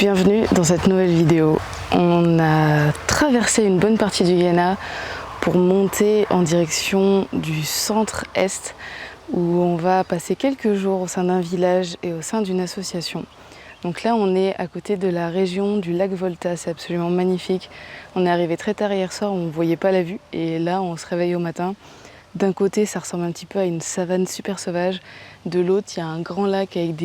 Bienvenue dans cette nouvelle vidéo. On a traversé une bonne partie du Ghana pour monter en direction du centre-est où on va passer quelques jours au sein d'un village et au sein d'une association. Donc là on est à côté de la région du lac Volta, c'est absolument magnifique. On est arrivé très tard hier soir, on ne voyait pas la vue et là on se réveille au matin. D'un côté ça ressemble un petit peu à une savane super sauvage, de l'autre il y a un grand lac avec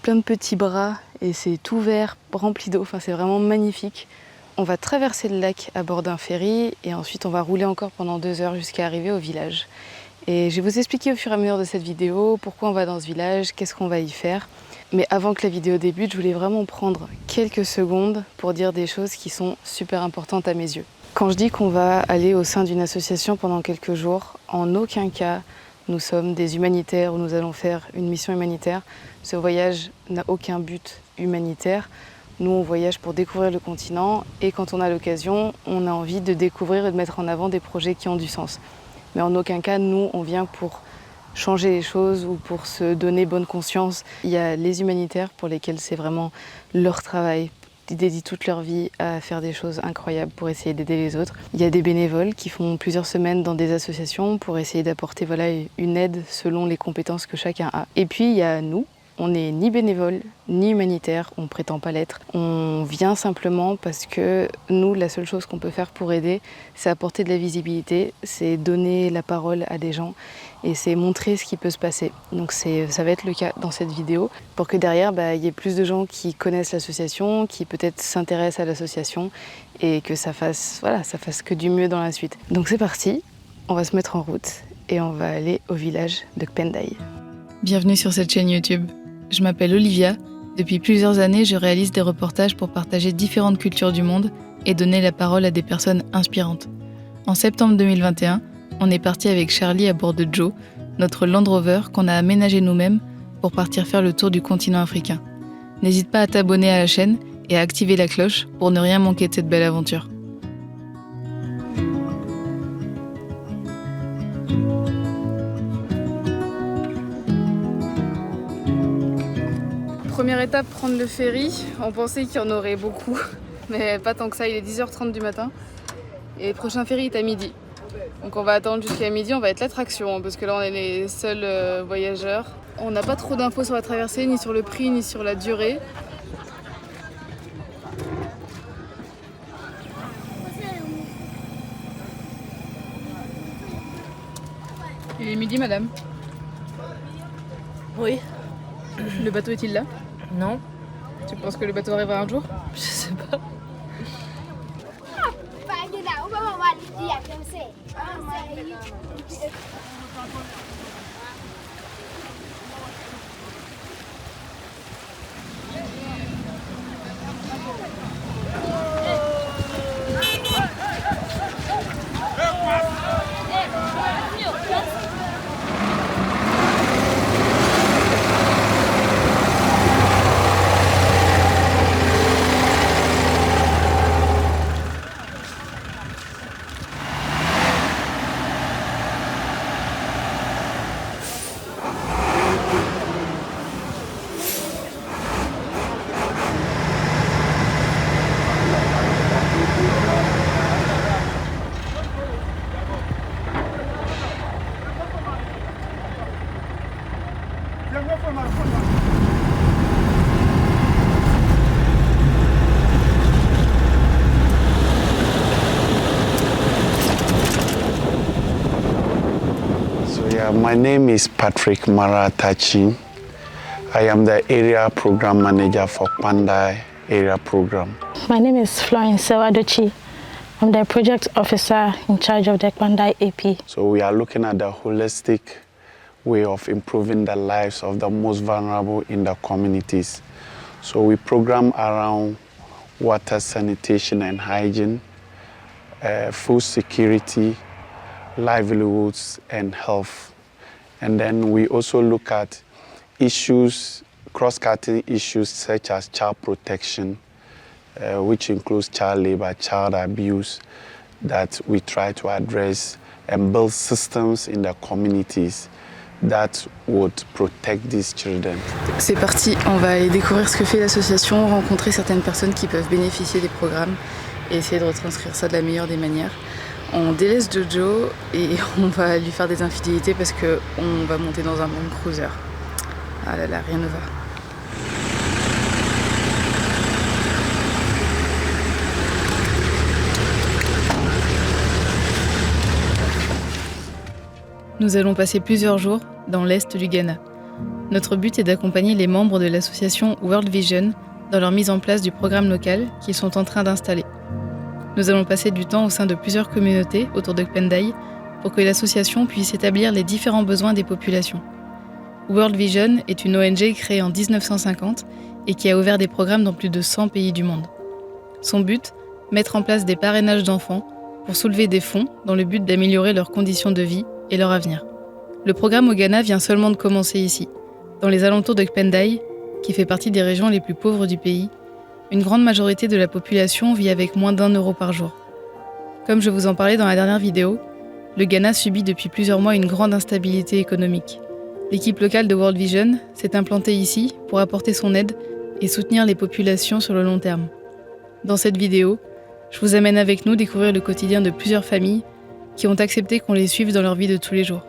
plein de petits bras et c'est tout vert, rempli d'eau, enfin c'est vraiment magnifique. On va traverser le lac à bord d'un ferry et ensuite on va rouler encore pendant 2 heures jusqu'à arriver au village. Et je vais vous expliquer au fur et à mesure de cette vidéo pourquoi on va dans ce village, qu'est-ce qu'on va y faire. Mais avant que la vidéo débute, je voulais vraiment prendre quelques secondes pour dire des choses qui sont super importantes à mes yeux. Quand je dis qu'on va aller au sein d'une association pendant quelques jours, en aucun cas nous sommes des humanitaires ou nous allons faire une mission humanitaire. Ce voyage n'a aucun but humanitaire. Nous, on voyage pour découvrir le continent et quand on a l'occasion, on a envie de découvrir et de mettre en avant des projets qui ont du sens. Mais en aucun cas, nous, on vient pour changer les choses ou pour se donner bonne conscience. Il y a les humanitaires pour lesquels c'est vraiment leur travail. Ils dédient toute leur vie à faire des choses incroyables pour essayer d'aider les autres. Il y a des bénévoles qui font plusieurs semaines dans des associations pour essayer d'apporter une aide selon les compétences que chacun a. Et puis il y a nous. On n'est ni bénévole, ni humanitaire, on ne prétend pas l'être. On vient simplement parce que nous, la seule chose qu'on peut faire pour aider, c'est apporter de la visibilité, c'est donner la parole à des gens et c'est montrer ce qui peut se passer. Donc ça va être le cas dans cette vidéo, pour que derrière, il y ait plus de gens qui connaissent l'association, qui peut-être s'intéressent à l'association et que ça fasse que du mieux dans la suite. Donc c'est parti, on va se mettre en route et on va aller au village de Kpendai. Bienvenue sur cette chaîne YouTube. Je m'appelle Olivia. Depuis plusieurs années, je réalise des reportages pour partager différentes cultures du monde et donner la parole à des personnes inspirantes. En septembre 2021, on est parti avec Charlie à bord de Joe, notre Land Rover qu'on a aménagé nous-mêmes pour partir faire le tour du continent africain. N'hésite pas à t'abonner à la chaîne et à activer la cloche pour ne rien manquer de cette belle aventure. Première étape, prendre le ferry. On pensait qu'il y en aurait beaucoup, mais pas tant que ça. Il est 10h30 du matin et le prochain ferry est à midi. Donc on va attendre jusqu'à midi, on va être l'attraction parce que là on est les seuls voyageurs. On n'a pas trop d'infos sur la traversée, ni sur le prix, ni sur la durée. Il est midi, madame? Oui. Le bateau est-il là? Non. Tu penses que le bateau arrivera un jour? Je sais pas. My name is Patrick Maratachi. I am the area program manager for Kpendai area program. My name is Florence Sewadochi. I'm the project officer in charge of the Kpendai AP. So we are looking at the holistic way of improving the lives of the most vulnerable in the communities. So we program around water, sanitation and hygiene, food security, livelihoods and health. And then we also look at issues, cross-cutting issues such as child protection, which includes child labor, child abuse, that we try to address and build systems in the communities that would protect these children. C'est parti, on va aller découvrir ce que fait l'association, rencontrer certaines personnes qui peuvent bénéficier des programmes et essayer de retranscrire ça de la meilleure des manières. On délaisse Jojo et on va lui faire des infidélités parce qu'on va monter dans un Land Cruiser. Ah là là, rien ne va. Nous allons passer plusieurs jours dans l'est du Ghana. Notre but est d'accompagner les membres de l'association World Vision dans leur mise en place du programme local qu'ils sont en train d'installer. Nous allons passer du temps au sein de plusieurs communautés autour de Kpendai pour que l'association puisse établir les différents besoins des populations. World Vision est une ONG créée en 1950 et qui a ouvert des programmes dans plus de 100 pays du monde. Son but, mettre en place des parrainages d'enfants pour soulever des fonds dans le but d'améliorer leurs conditions de vie et leur avenir. Le programme au Ghana vient seulement de commencer ici, dans les alentours de Kpendai, qui fait partie des régions les plus pauvres du pays. Une grande majorité de la population vit avec moins d'1 euro par jour. Comme je vous en parlais dans la dernière vidéo, le Ghana subit depuis plusieurs mois une grande instabilité économique. L'équipe locale de World Vision s'est implantée ici pour apporter son aide et soutenir les populations sur le long terme. Dans cette vidéo, je vous amène avec nous découvrir le quotidien de plusieurs familles qui ont accepté qu'on les suive dans leur vie de tous les jours.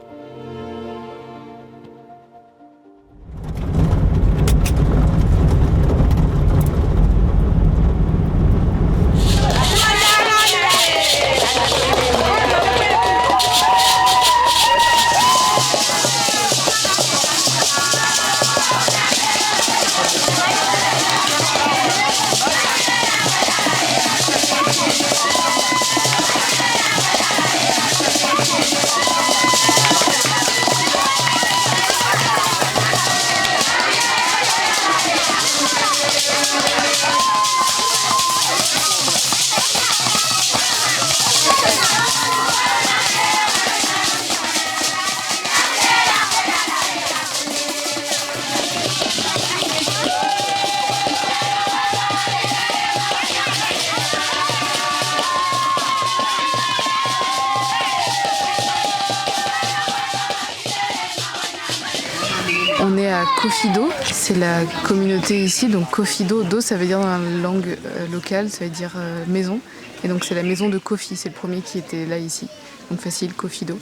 On est à Kofido, c'est la communauté ici, donc Kofido, do ça veut dire dans la langue locale, ça veut dire maison, et donc c'est la maison de Kofi, c'est le premier qui était là ici, donc facile, Kofido.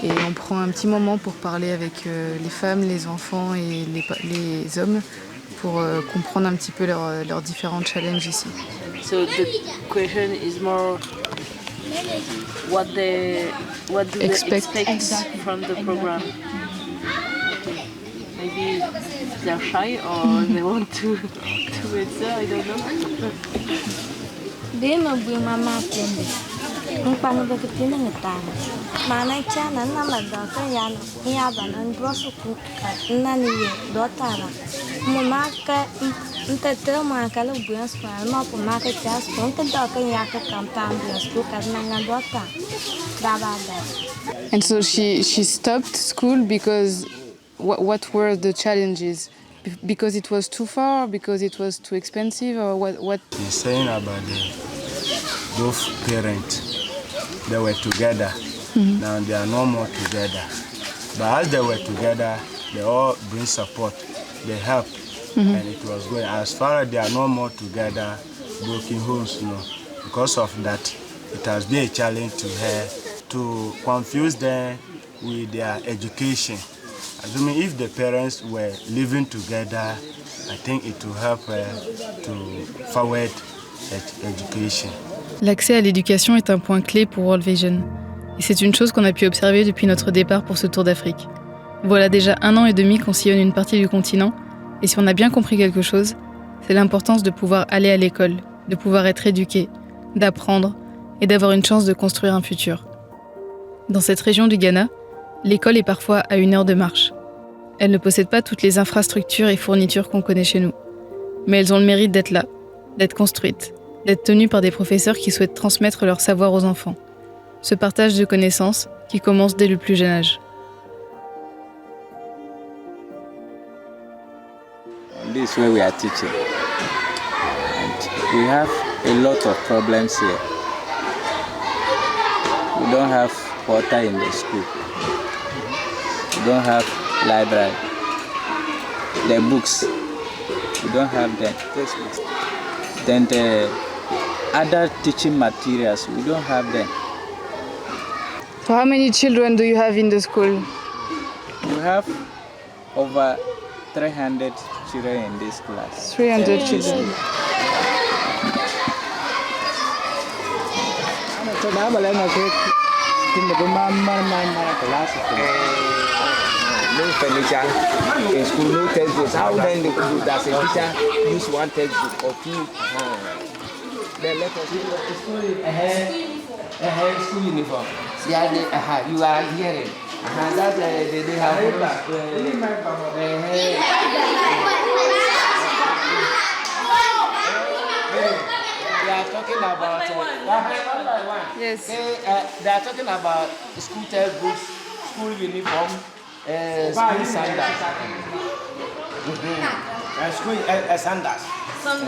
Et on prend un petit moment pour parler avec les femmes, les enfants et les hommes pour comprendre un petit peu leurs différents challenges ici. So the question is more what do they expect from the program? Maybe they're shy or they want to answer, I don't know. Dia mau mama pende. Ngpanu beketina ngetang. Mana chana na madaka ya banan brosu ku na ni dotara. Mama ka ntete ma ka lu buas pa ma po ma ka jas ko ntete ka ya ka kamtam buas ku ka na ngandota. Baba. And so she stopped school because what were the challenges? Because it was too far, because it was too expensive, or what? He's saying about those parents. They were together. Now they are no more together. But as they were together, they all bring support. They help, and it was good. As far as they are no more together, broken homes, because of that, it has been a challenge to her to confuse them with their education. Assuming if the parents were living together, I think it will help her to forward education. L'accès à l'éducation est un point clé pour World Vision. Et c'est une chose qu'on a pu observer depuis notre départ pour ce tour d'Afrique. Voilà déjà 1 an et demi qu'on sillonne une partie du continent, et si on a bien compris quelque chose, c'est l'importance de pouvoir aller à l'école, de pouvoir être éduqué, d'apprendre et d'avoir une chance de construire un futur. Dans cette région du Ghana, l'école est parfois à 1 heure de marche. Elle ne possède pas toutes les infrastructures et fournitures qu'on connaît chez nous. Mais elles ont le mérite d'être là, d'être construites, d'être tenues par des professeurs qui souhaitent transmettre leur savoir aux enfants. Ce partage de connaissances qui commence dès le plus jeune âge. This is where we are teaching. And we have a lot of problems here. We don't have water in the school. We don't have library. The books, we don't have them. Textbooks. Then the other teaching materials, we don't have them. So how many children do you have in the school? We have over 300 children in this class. 300 children. No furniture in school, no textbooks. How then does a teacher use one textbook or two? Then let us school uniform. Yeah, you are hearing. That's they have. They are talking about. Yes. They are talking about school textbooks, school uniform, school sandals. School sandals. School,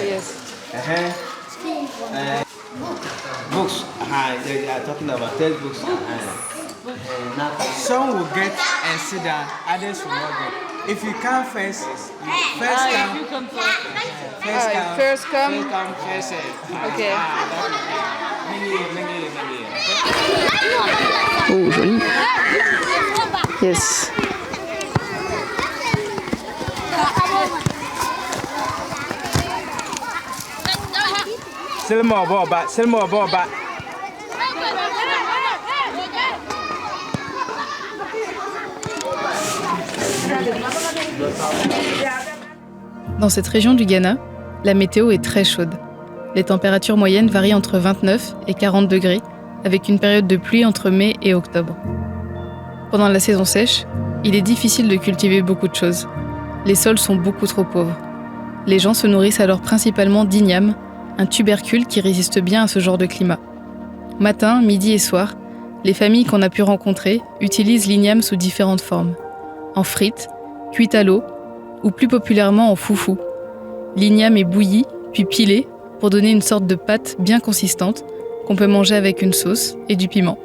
Yes. Books. They are talking about textbooks. Some will get and sit down, others will not get. If you come first, first come, First come. First serve. Okay. Many. Oh, joli. Yes. Selma Boba. Dans cette région du Ghana, la météo est très chaude. Les températures moyennes varient entre 29 et 40 degrés, avec une période de pluie entre mai et octobre. Pendant la saison sèche, il est difficile de cultiver beaucoup de choses. Les sols sont beaucoup trop pauvres. Les gens se nourrissent alors principalement d'igname, un tubercule qui résiste bien à ce genre de climat. Matin, midi et soir, les familles qu'on a pu rencontrer utilisent l'igname sous différentes formes. En frites, cuite à l'eau, ou plus populairement en foufou. L'igname est bouilli, puis pilé, pour donner une sorte de pâte bien consistante, qu'on peut manger avec une sauce et du piment.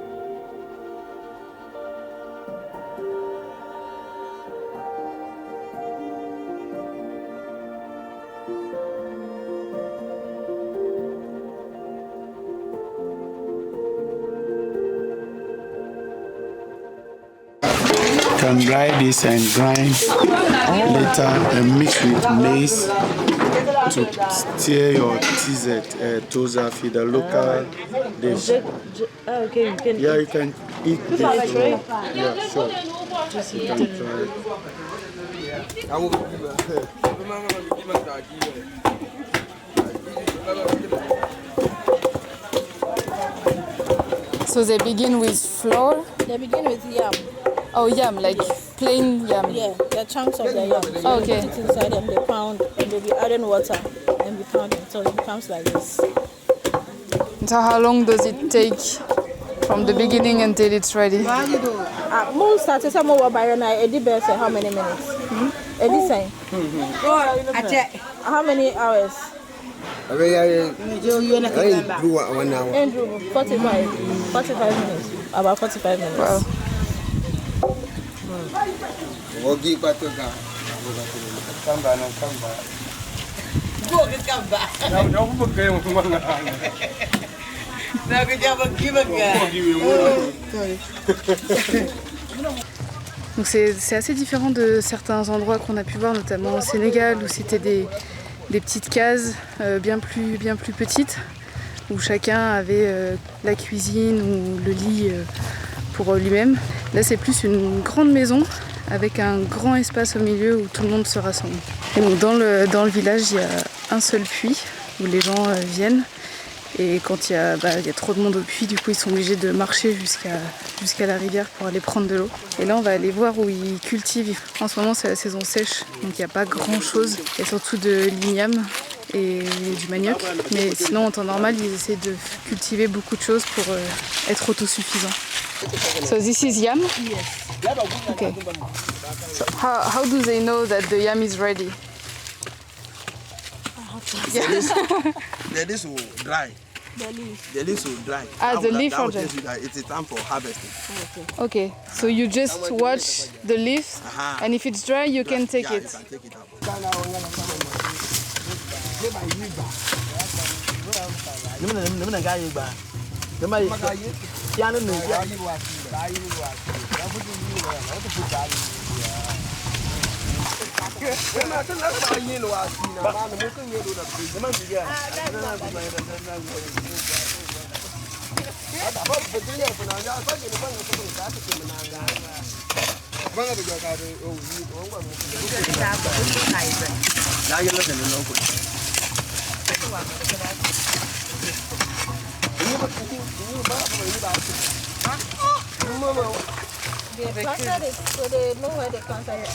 Can dry this and grind later and mix with maize to steer your toza feed, the local dish. Okay, you can. Yeah, you can eat this. Yeah, sure. You can try. So they begin with flour? They begin with yam. Oh, yam, like plain yam. Yeah, the chunks of the yam. So Okay. they put it inside and they pound and they'll be adding water and be pounding so it becomes like this. So how long does it take from the beginning until it's ready? Most started some over by an Eddie Bear say how many minutes? Eddie saying. How many hours? Andrew, 45 minutes. About 45 minutes. Wow. Donc c'est assez différent de certains endroits qu'on a pu voir, notamment au Sénégal, où c'était des petites cases bien plus petites, où chacun avait la cuisine ou le lit pour lui-même. Là, c'est plus une grande maison avec un grand espace au milieu où tout le monde se rassemble. Et donc dans le village, il y a un seul puits où les gens viennent. Et quand il y a trop de monde au puits, du coup ils sont obligés de marcher jusqu'à la rivière pour aller prendre de l'eau. Et là on va aller voir où ils cultivent. En ce moment c'est la saison sèche, donc il n'y a pas grand chose. Il y a surtout de l'igname et du manioc. Mais sinon en temps normal ils essaient de cultiver beaucoup de choses pour être autosuffisants. So this is yam? Yes. Okay. So how do they know that the yam is ready? This will dry. The leaves. The leaves will dry. The leaf that will will dry. tell you that it's time for harvesting. Okay, so you just watch the leaves, and if it's dry, you can take it. You can take it out. They planted it, so they know where they planted it.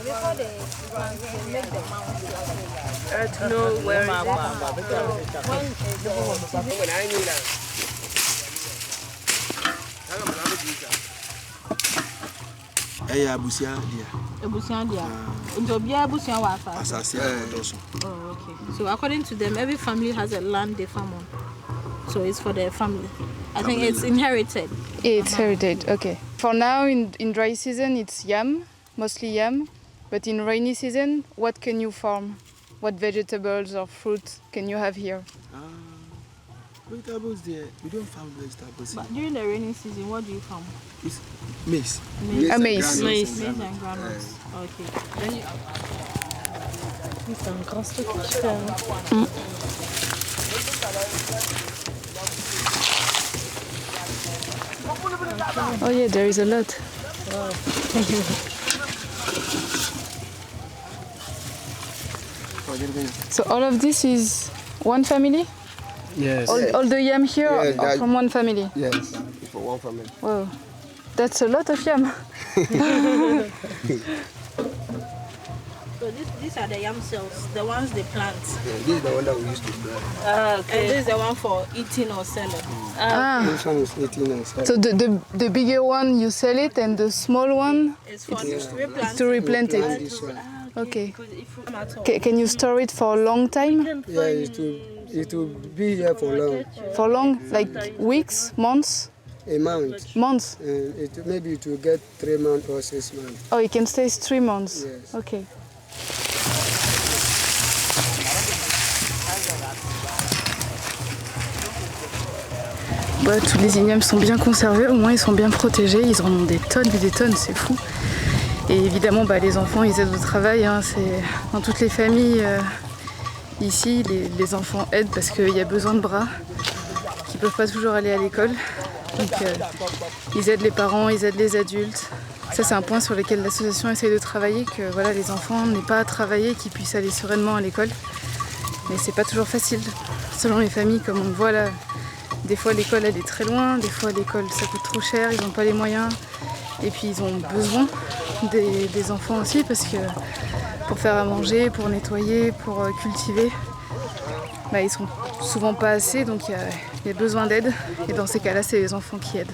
Before they plant, they make the mound. To know where is Oh, okay. So according to them, every family has a land they farm on. So it's for their family. I think it's inherited. It's heritage, okay. For now, in dry season, it's yam, mostly yam. But in rainy season, what can you farm? What vegetables or fruit can you have here? Vegetables there, we don't farm vegetables. But during the rainy season, what do you farm? It's maize. Maize. Maize and granules. Okay. Then you... C'est un grand stock qui fait, hein. Oh yeah, there is a lot. So all of this is one family? Yes. All the yam here are from one family? Yes, for one family. Wow, that's a lot of yam. So these are the yam cells, the ones they plant. Yeah, this is the one that we used to plant. Okay. And this is the one for eating or selling. This one is 18 and 7. So the bigger one you sell it, and the small one It's for replant. to replant it. This one. Okay. Can you store it for a long time? Yeah, it will be here for long. For long, like weeks, months? A month. Months. Maybe it will get 3 months or 6 months. Oh, it can stay 3 months. Yes. Okay. Bah, tous les ignames sont bien conservés, au moins ils sont bien protégés, ils en ont des tonnes et des tonnes, c'est fou. Et évidemment, bah, les enfants, ils aident au travail, hein, c'est dans toutes les familles ici, les enfants aident parce qu'il y a besoin de bras, qui ne peuvent pas toujours aller à l'école. Donc ils aident les parents, ils aident les adultes. Ça, c'est un point sur lequel l'association essaye de travailler, que voilà, les enfants n'aient pas à travailler, qu'ils puissent aller sereinement à l'école. Mais c'est pas toujours facile, selon les familles, comme on le voit là. Des fois l'école elle est très loin, des fois l'école ça coûte trop cher, ils n'ont pas les moyens. Et puis ils ont besoin des enfants aussi parce que pour faire à manger, pour nettoyer, pour cultiver, bah, ils sont souvent pas assez, donc il y a besoin d'aide. Et dans ces cas-là, c'est les enfants qui aident.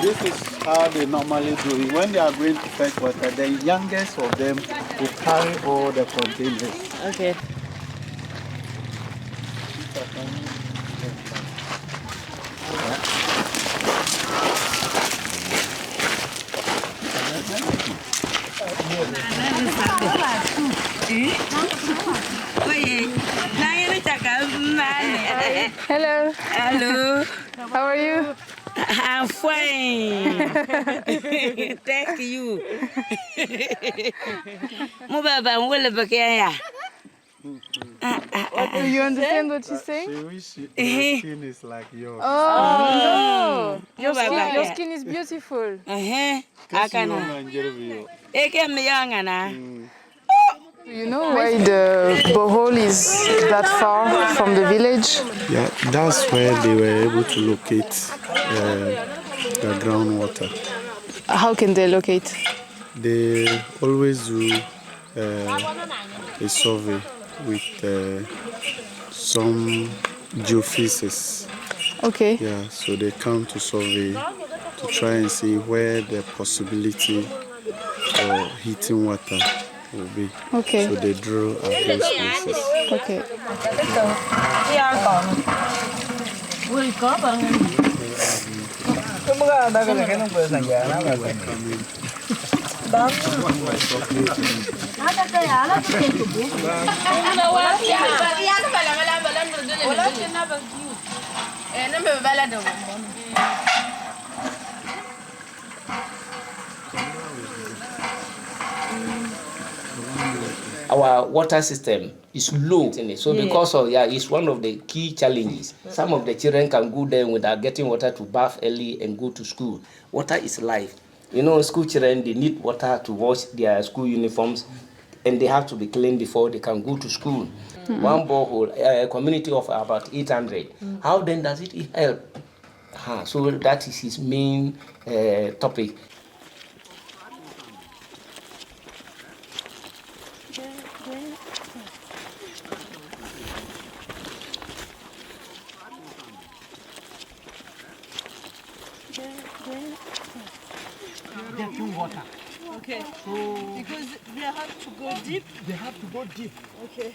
This is how they normally do it. When they are going to fetch water, the youngest of them will carry all the containers. Okay. Hello. Hello. How are you? I'm fine. Thank you. Do you understand what she's saying? She wish her skin is like yours. Oh, no. Your skin is beautiful. Do you know why the borehole is that far from the village? Yeah, that's where they were able to locate the groundwater. How can they locate? They always do a survey with some geophysics. Okay. Yeah, so they come to survey to try and see where the possibility for heating water will be. Okay. So they drill at those places. Okay. Our water system is low, so because of it's one of the key challenges. Some of the children can go there without getting water to bath early and go to school. Water is life. You know, school children, they need water to wash their school uniforms, and they have to be clean before they can go to school. One borehole, a community of about 800. How then does it help? So that is his main topic. Getting water. Okay. So because they have to go deep. They have to go deep. Okay.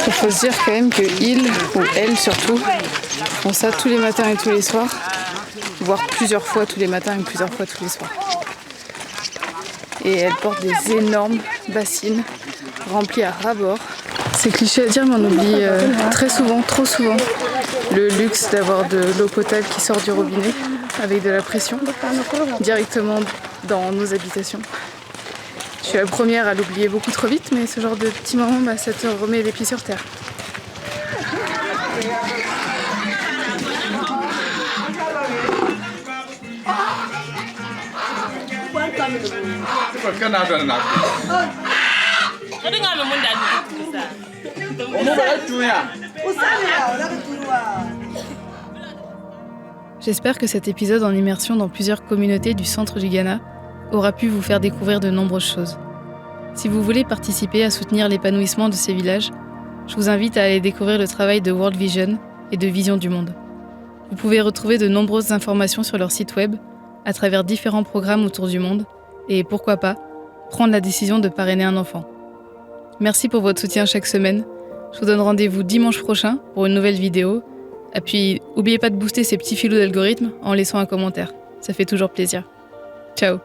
Il faut se dire quand même que ils, ou elles surtout, font ça tous les matins et tous les soirs, voire plusieurs fois tous les matins et plusieurs fois tous les soirs. Et elles portent des énormes bassines remplies à ras-bord. C'est cliché à dire, mais on oublie très souvent, trop souvent, le luxe d'avoir de l'eau potable qui sort du robinet avec de la pression directement dans nos habitations. Je suis la première à l'oublier beaucoup trop vite, mais ce genre de petits moments, ça te remet les pieds sur terre. J'espère que cet épisode en immersion dans plusieurs communautés du centre du Ghana aura pu vous faire découvrir de nombreuses choses. Si vous voulez participer à soutenir l'épanouissement de ces villages, je vous invite à aller découvrir le travail de World Vision et de Vision du Monde. Vous pouvez retrouver de nombreuses informations sur leur site web, à travers différents programmes autour du monde, et pourquoi pas, prendre la décision de parrainer un enfant. Merci pour votre soutien chaque semaine. Je vous donne rendez-vous dimanche prochain pour une nouvelle vidéo. Et puis, n'oubliez pas de booster ces petits filous d'algorithmes en laissant un commentaire. Ça fait toujours plaisir. Ciao!